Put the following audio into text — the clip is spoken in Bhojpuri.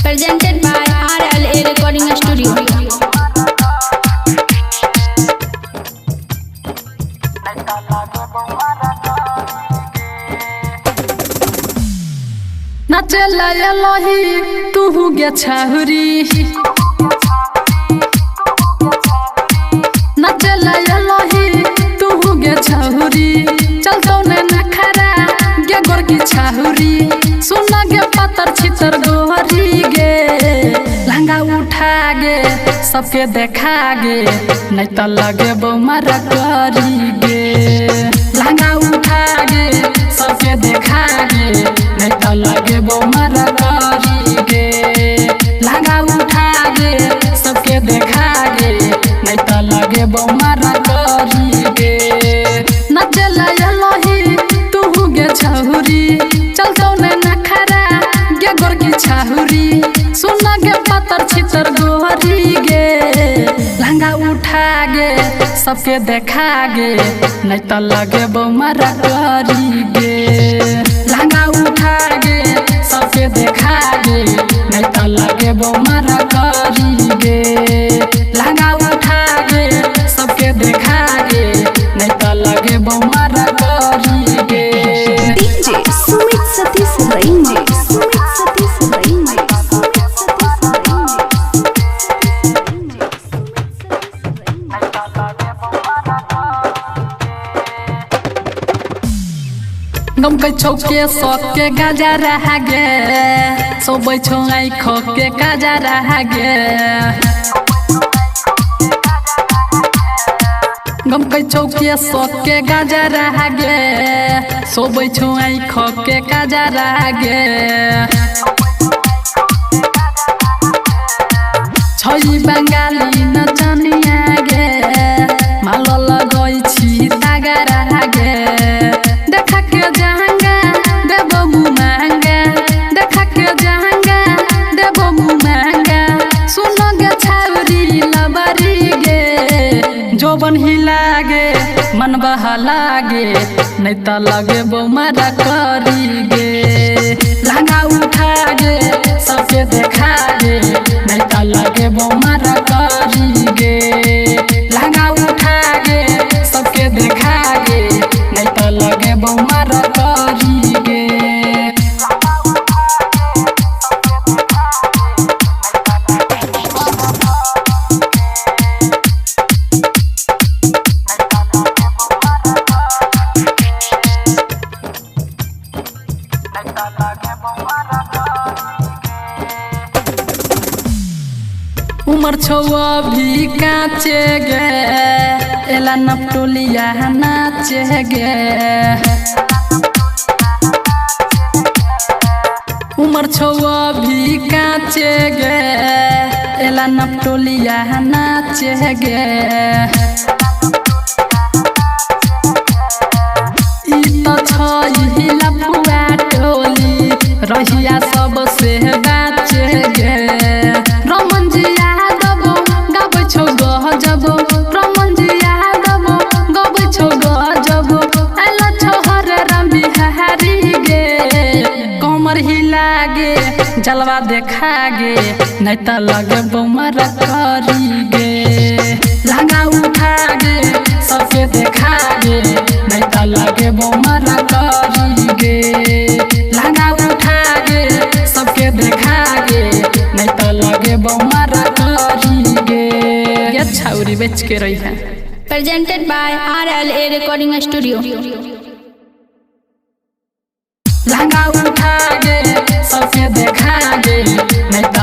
Presented by RLA Recording Studio. नाचेला लही तू गे छाहुरी नाचेला लही तू गे छाहुरी चलतो ने नखरा गे गोर की छाहुरी सुना गे पत्थर छितर गोहरी गे लहंगा उठा गे सबके देखा गे नहीं तो लगे बौमारा करी गे लहंगा उठा गे सबके देखा गे नहीं तो लगे बौमारा करी गे लहंगा उठा गे सबके देखा गे नहीं तो लगे बौमारा करी गे नचला लही तू गे छहुरी चलतो ने नखरा गे गोर की छाहुरी सुना गे पत्थर छितर गोहरी गे लहंगा उठा गे सबके देखा गे नहीं तो लगे बौमारा करी गे लहंगा उठा गे सबके देखा गे नहीं तो लगे बौमारा करी गे लहंगा उठा गे सबके देखा गे नहीं तो लगे बौमारा करी गे DJ Sumit Satish Rainje Sumit Satish Rainje गम के छौके सके गाजा रह गे सोबै छौ आई खोके गाजा रह गे गम के छौके सके गाजा रह गे सोबै छौ आई खोके गाजा रह गे छई बंगाली नचनिया गे माल लगै छी तागा रह गे देखा के जहांगा देबो मुमांगा देखा के जहांगा देबो मुमांगा सुनो गे छावरी लबरी गे जोबन हिला गे मन बहला गे नहीं तो लगे बौमारा करी गे लहंगा उठा गे सबके देखा गे नहीं तो लगे बौमारा करी गे लहंगा उठा गे सबके देखा गे नहीं तो लगे बौमारा करी गे उमर छौ अभी काचे गे एला नपटोलिया नाचे गे उमर छौ अभी काचे गे एला नपटोलिया नाचे गे ई तो छई लफुआ टोली रहिया सबसे बाचे गे रमन जी यादव गाबै छौ गजब रमन जी यादव गाबै छौ गजब आइला छौ हरे राम बिहारी गे कमर हिला गे जलवा देखा गे नहीं तो लगे बौमारा करी गे लहंगा उठा गे सबके देखा गे नहीं तो लगे बौमारा करी गे लहंगा उठा गे सबके देखा गे नहीं तो लगे बौमारा करी गे ये छौरी बेच के रही है। Presented by RLA Recording Studio. लहंगा उठा गे सबके देखा गे नहीं तो